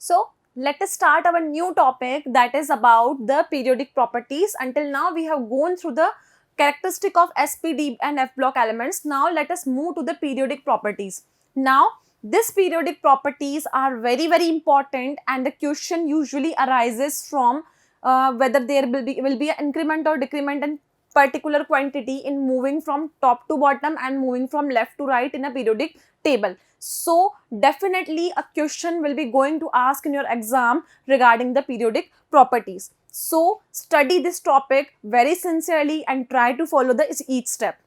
So let us start our new topic, that is about the periodic properties. Until now we have gone through the characteristic of SP, D and F block elements. Now let us move to the periodic properties. Now these periodic properties are very important, and the question usually arises from whether there will be an increment or decrement in particular quantity in moving from top to bottom and moving from left to right in a periodic table. So definitely a question will be going to ask in your exam regarding the periodic properties. So study this topic very sincerely and try to follow each step.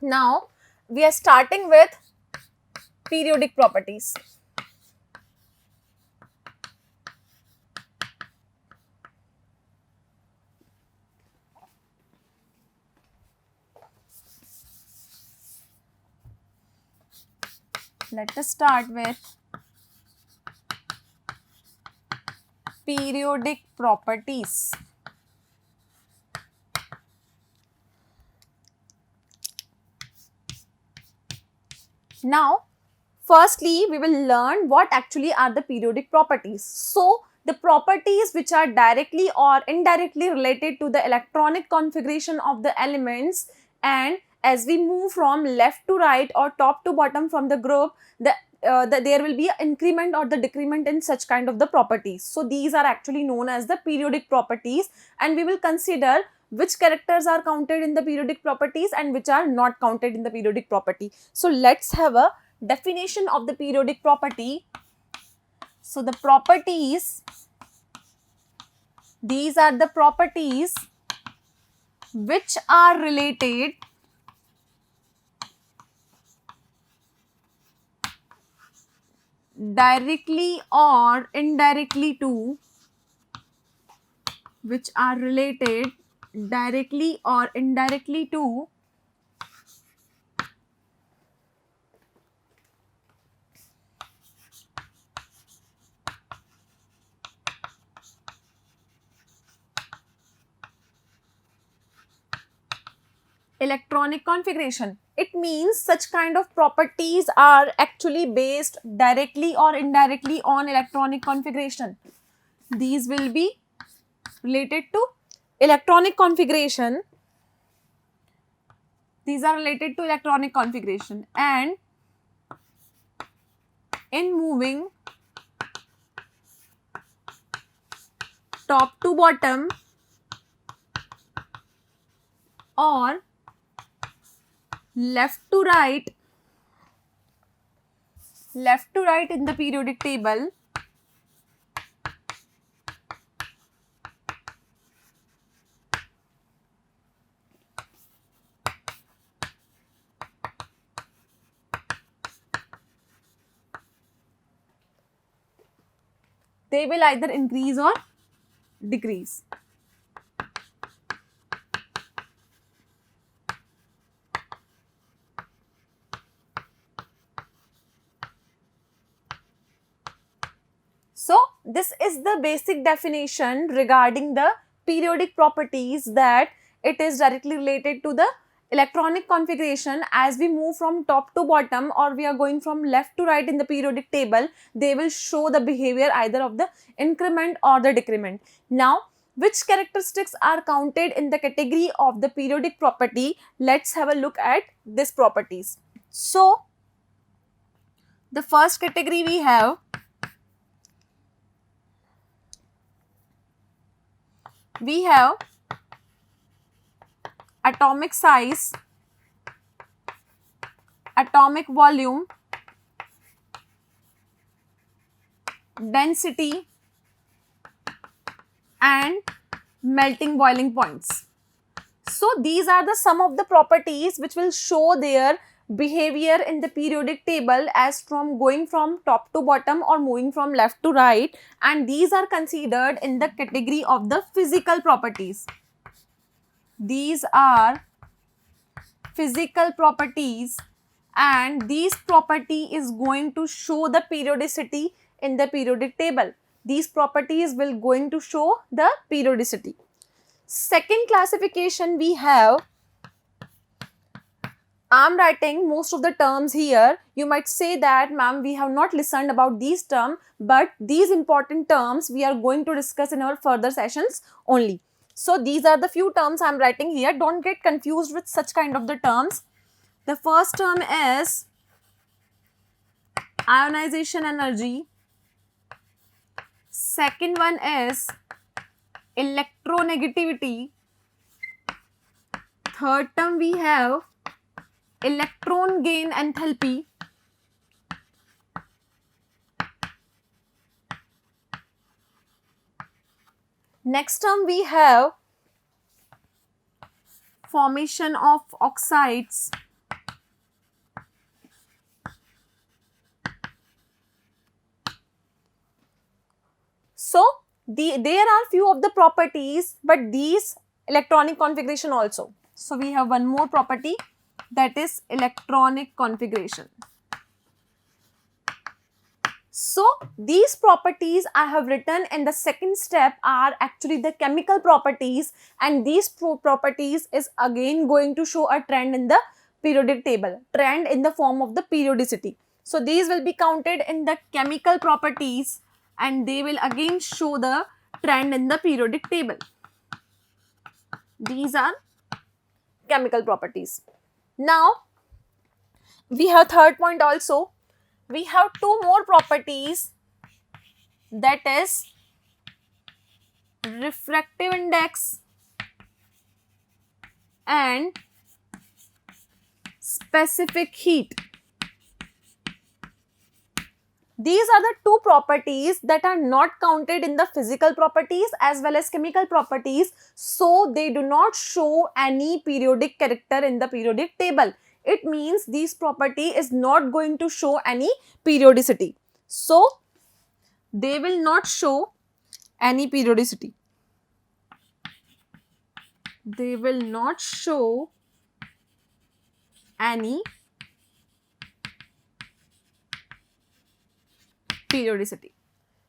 Now we are starting with periodic properties. Let us start with periodic properties. Now, firstly, we will learn what actually are the periodic properties. So, the properties which are directly or indirectly related to the electronic configuration of the elements, and as we move from left to right or top to bottom from the group, there will be an increment or the decrement in such kind of the properties. So, these are actually known as the periodic properties, and we will consider which characters are counted in the periodic properties and which are not counted in the periodic property. So let's have a definition of the periodic property. So the properties, these are the properties which are related directly or indirectly to, electronic configuration. It means such kind of properties are actually based directly or indirectly on electronic configuration. These will be related to electronic configuration. These are related to electronic configuration, and in moving top to bottom or left to right in the periodic table, they will either increase or decrease. So this is the basic definition regarding the periodic properties, that it is directly related to the electronic configuration. As we move from top to bottom or we are going from left to right in the periodic table, they will show the behavior either of the increment or the decrement. Now, which characteristics are counted in the category of the periodic property? Let's have a look at these properties. So, the first category we have atomic size, atomic volume, density and melting boiling points. So these are the some of the properties which will show their behavior in the periodic table as from going from top to bottom or moving from left to right, and these are considered in the category of the physical properties. These are physical properties, and this property is going to show the periodicity in the periodic table. These properties will going to show the periodicity. Second classification we have I'm writing most of the terms here. You might say that, ma'am, we have not listened about these terms, but these important terms we are going to discuss in our further sessions only. So these are the few terms I'm writing here. Don't get confused with such kind of the terms. The first term is ionization energy. Second one is electronegativity. Third term we have electron gain enthalpy. Next term we have formation of oxides. So there are few of the properties, but these electronic configuration also. So we have one more property, that is electronic configuration. So these properties I have written in the second step are actually the chemical properties, and these properties is again going to show a trend in the periodic table, trend in the form of the periodicity. So these will be counted in the chemical properties and they will again show the trend in the periodic table. These are chemical properties. Now we have third point also. We have two more properties, that is refractive index and specific heat. These are the two properties that are not counted in the physical properties as well as chemical properties, so they do not show any periodic character in the periodic table. It means this property is not going to show any periodicity. So they will not show any periodicity. They will not show any periodicity.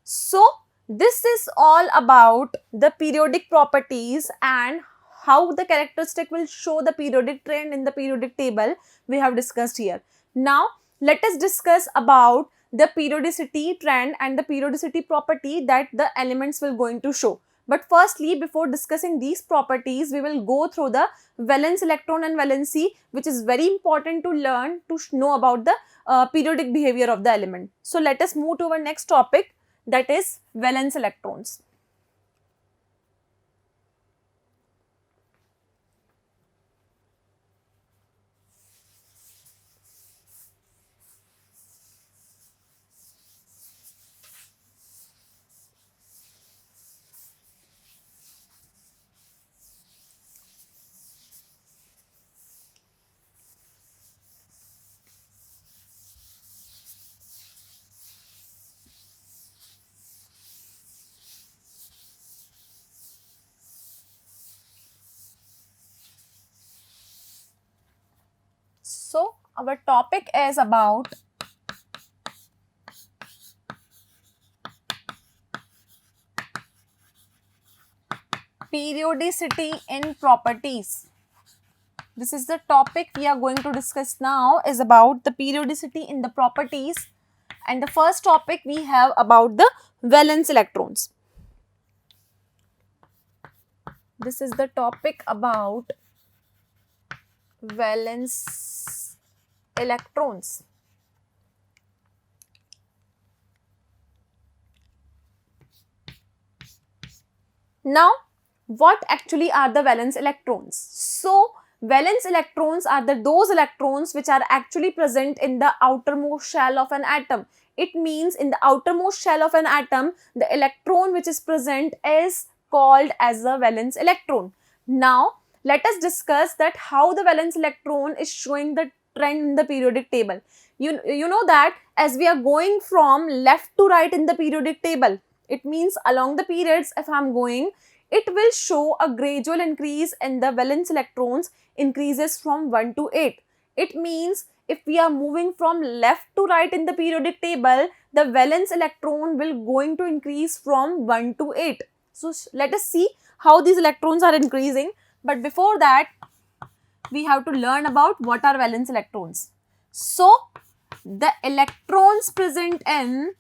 So this is all about the periodic properties and how the characteristic will show the periodic trend in the periodic table we have discussed here. Now let us discuss about the periodicity trend and the periodicity property that the elements will going to show. But firstly, before discussing these properties, we will go through the valence electron and valency, which is very important to learn to know about the periodic behavior of the element. So let us move to our next topic, that is valence electrons. So our topic is about periodicity in properties. This is the topic we are going to discuss now, is about the periodicity in the properties, and the first topic we have about the valence electrons. This is the topic about valence electrons. Now, what actually are the valence electrons? So, valence electrons are those electrons which are actually present in the outermost shell of an atom. It means in the outermost shell of an atom, the electron which is present is called as a valence electron. Now, let us discuss that how the valence electron is showing the trend in the periodic table. You know that as we are going from left to right in the periodic table, it means along the periods, if I am going, it will show a gradual increase in the valence electrons, increases from 1 to 8. It means if we are moving from left to right in the periodic table, the valence electron will going to increase from 1 to 8. So let us see how these electrons are increasing. But before that, we have to learn about what are valence electrons. So, the electrons present in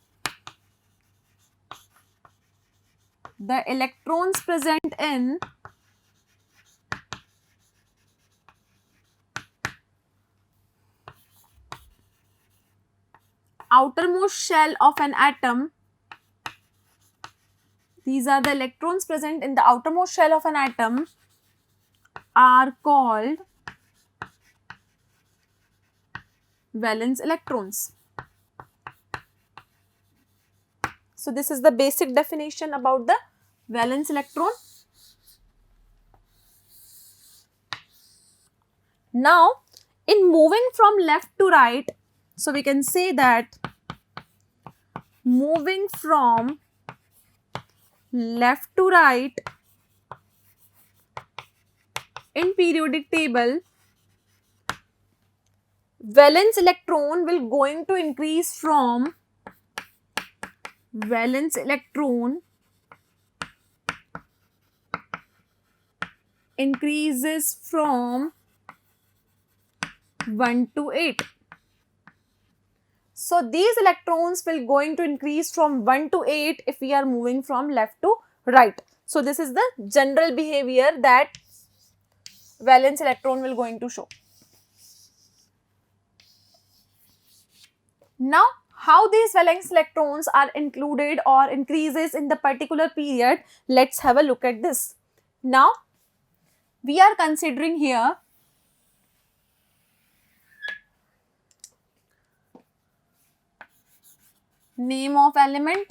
outermost shell of an atom, these are the electrons present in the outermost shell of an atom, are called valence electrons. So this is the basic definition about the valence electron. Now, in moving from left to right, so we can say that moving from left to right in periodic table, valence electron will going to increase from valence electron increases from 1 to 8. So these electrons will going to increase from 1 to 8 if we are moving from left to right. So this is the general behavior that valence electron will going to show. Now, how these valence electrons are included or increases in the particular period, let's have a look at this. Now, we are considering here name of element.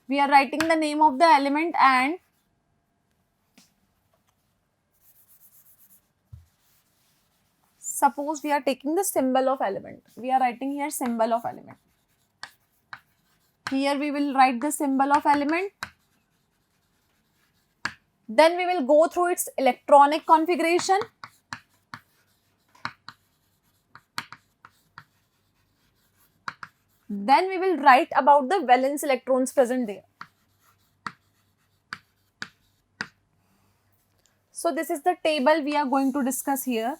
We are writing the name of the element and suppose we are taking the symbol of element. We are writing here symbol of element. Here we will write the symbol of element. Then we will go through its electronic configuration. Then we will write about the valence electrons present there. So this is the table we are going to discuss here.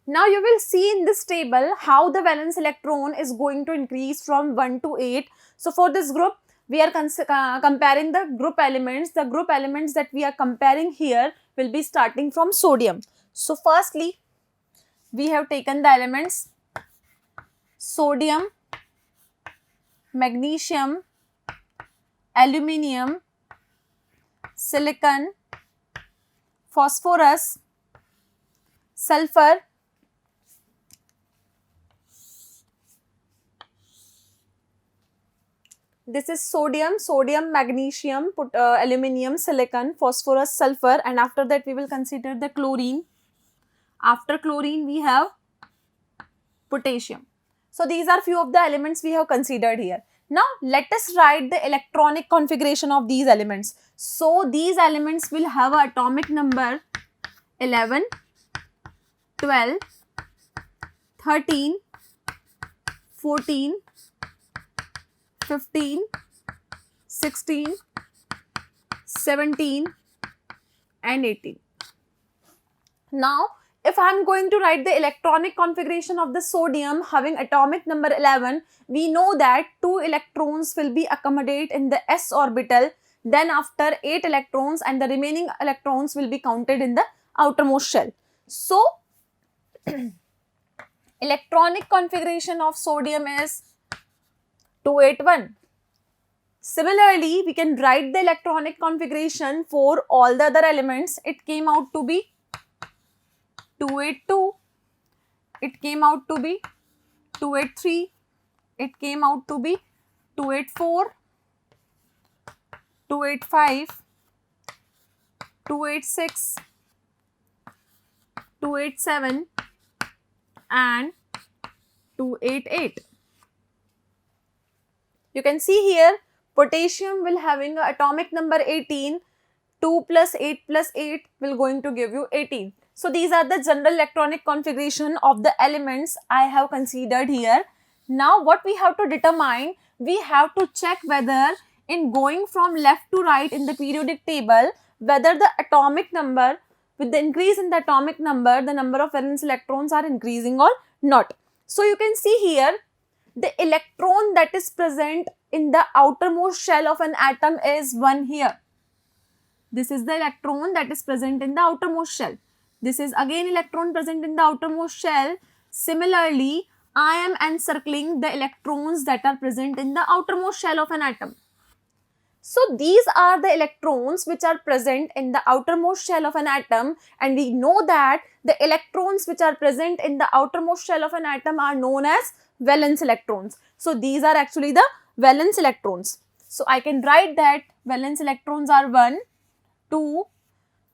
Now you will see in this table how the valence electron is going to increase from 1 to 8. So for this group, we are comparing the group elements. The group elements that we are comparing here will be starting from sodium. So firstly, we have taken the elements sodium, magnesium, aluminium, silicon, phosphorus, sulfur, this is sodium, magnesium, aluminium, silicon, phosphorus, sulfur, and after that we will consider the chlorine. After chlorine we have potassium. So these are few of the elements we have considered here. Now let us write the electronic configuration of these elements. So these elements will have an atomic number 11, 12, 13, 14, 15, 16, 17 and 18. Now, if I am going to write the electronic configuration of the sodium having atomic number 11, we know that 2 electrons will be accommodated in the s orbital. Then after 8 electrons and the remaining electrons will be counted in the outermost shell. So, electronic configuration of sodium is 281. Similarly, we can write the electronic configuration for all the other elements. It came out to be 282. It came out to be 283. It came out to be 284, 285, 286, 287 and 288. You can see here potassium will having a atomic number 18. 2 plus 8 plus 8 will going to give you 18. So these are the general electronic configuration of the elements I have considered here. Now what we have to determine, we have to check whether in going from left to right in the periodic table, whether the atomic number, with the increase in the atomic number, the number of valence electrons are increasing or not. So you can see here, the electron that is present in the outermost shell of an atom is 1 here. This is the electron that is present in the outermost shell. This is again electron present in the outermost shell. Similarly, I am encircling the electrons that are present in the outermost shell of an atom. So these are the electrons which are present in the outermost shell of an atom, and we know that the electrons which are present in the outermost shell of an atom are known as valence electrons. So these are actually the valence electrons. So I can write that valence electrons are 1, 2,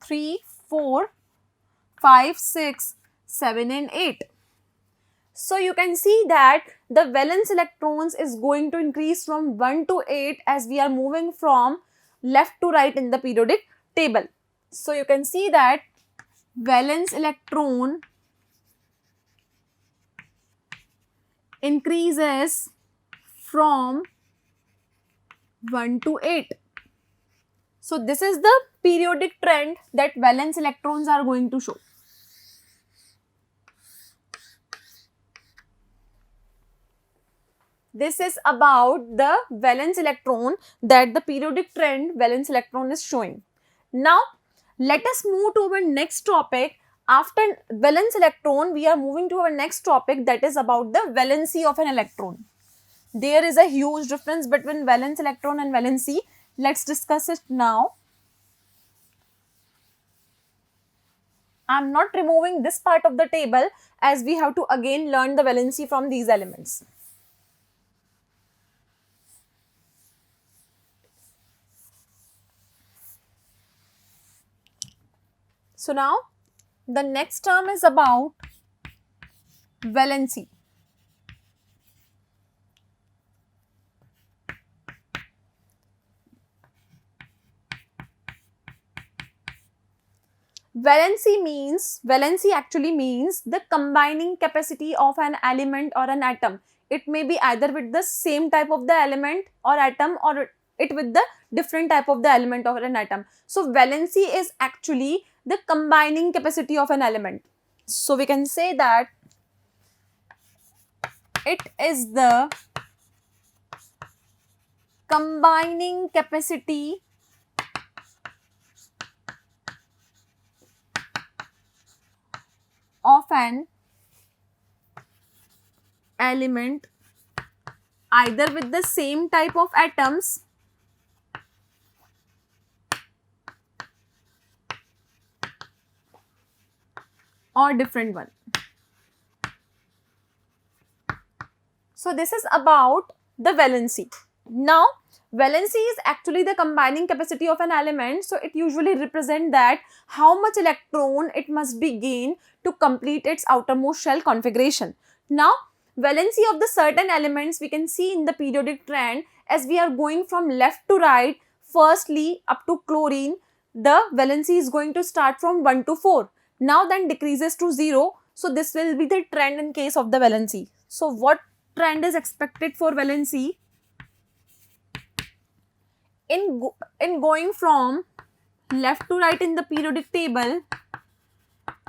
3, 4, 5, 6, 7 and 8. So you can see that the valence electrons is going to increase from 1 to 8 as we are moving from left to right in the periodic table. So you can see that valence electron increases from 1 to 8. So this is the periodic trend that valence electrons are going to show. This is about the valence electron that the periodic trend valence electron is showing. Now, let us move to our next topic. After valence electron, we are moving to our next topic, that is about the valency of an electron. There is a huge difference between valence electron and valency. Let's discuss it now. I am not removing this part of the table as we have to again learn the valency from these elements. So now the next term is about valency. Valency actually means the combining capacity of an element or an atom. It may be either with the same type of the element or atom, or it with the different type of the element or an atom. So valency is actually the combining capacity of an element. So we can say that it is the combining capacity of an element either with the same type of atoms or different one. So this is about the valency. Now valency is actually the combining capacity of an element. So it usually represents that how much electron it must be gained to complete its outermost shell configuration. Now valency of the certain elements we can see in the periodic trend as we are going from left to right. Firstly, up to chlorine, the valency is going to start from 1 to 4. Now then decreases to 0. So this will be the trend in case of the valency. So what trend is expected for valency? In going from left to right in the periodic table,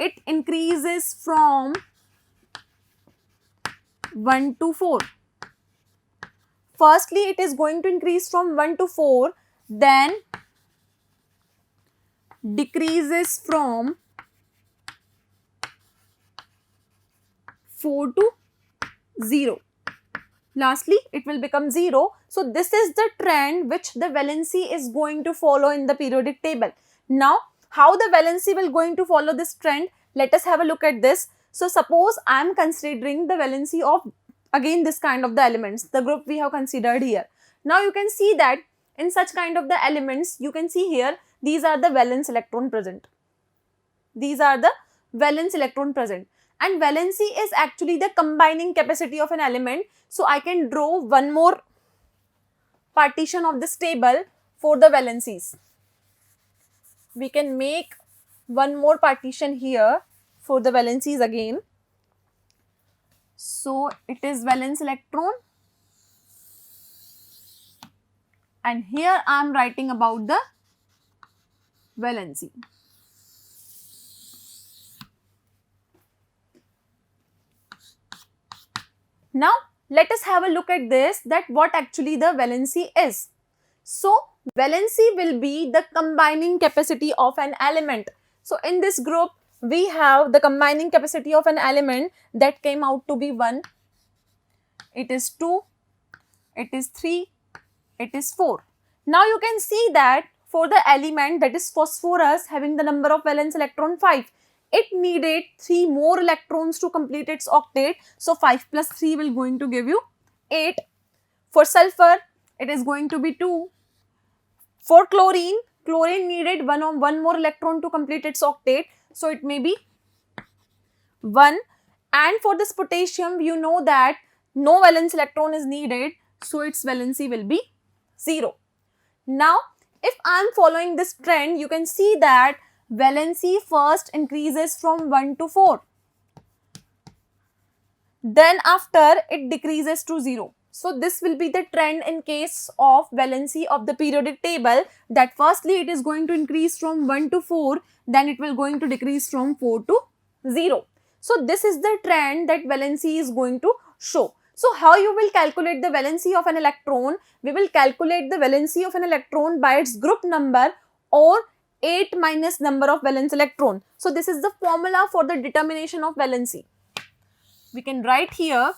it increases from 1 to 4. Firstly, it is going to increase from 1 to 4, then decreases from 4 to 0. Lastly, it will become 0. So this is the trend which the valency is going to follow in the periodic table. Now, how the valency will going to follow this trend? Let us have a look at this. So suppose I am considering the valency of again this kind of the elements, the group we have considered here. Now you can see that in such kind of the elements, you can see here, these are the valence electron present. These are the valence electron present. And valency is actually the combining capacity of an element. So I can draw one more partition of this table for the valencies. We can make one more partition here for the valencies again. So it is valence electron and here I am writing about the valency. Now let us have a look at this, that what actually the valency is. So valency will be the combining capacity of an element. So in this group we have the combining capacity of an element that came out to be 1, it is 2, it is 3, it is 4. Now you can see that for the element that is phosphorus having the number of valence electron 5, it needed 3 more electrons to complete its octet. So 5 plus 3 will going to give you 8. For sulfur it is going to be 2. For chlorine needed one more electron to complete its octet. So it may be 1. And for this potassium, you know that no valence electron is needed, so its valency will be 0. Now, if I am following this trend, you can see that valency first increases from 1 to 4. Then after it decreases to 0. So this will be the trend in case of valency of the periodic table, that firstly it is going to increase from 1 to 4, then it will going to decrease from 4 to 0. So this is the trend that valency is going to show. So how you will calculate the valency of an electron? We will calculate the valency of an electron by its group number or 8 minus number of valence electron. So this is the formula for the determination of valency. We can write here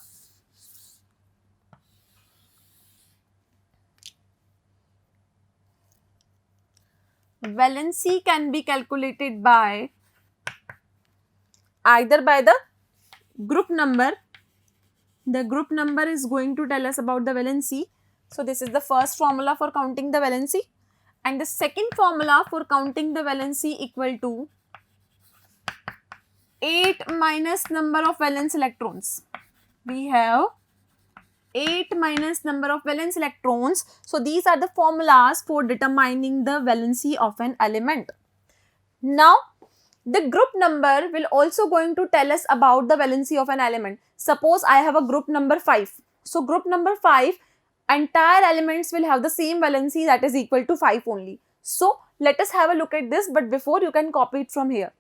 valency can be calculated by either by the group number. The group number is going to tell us about the valency. So this is the first formula for counting the valency, and the second formula for counting the valency equal to 8 minus number of valence electrons. We have 8 minus number of valence electrons. So these are the formulas for determining the valency of an element. Now the group number will also going to tell us about the valency of an element. Suppose I have a group number 5. So group number 5, entire elements will have the same valency, that is equal to 5 only. So let us have a look at this, but before you can copy it from here.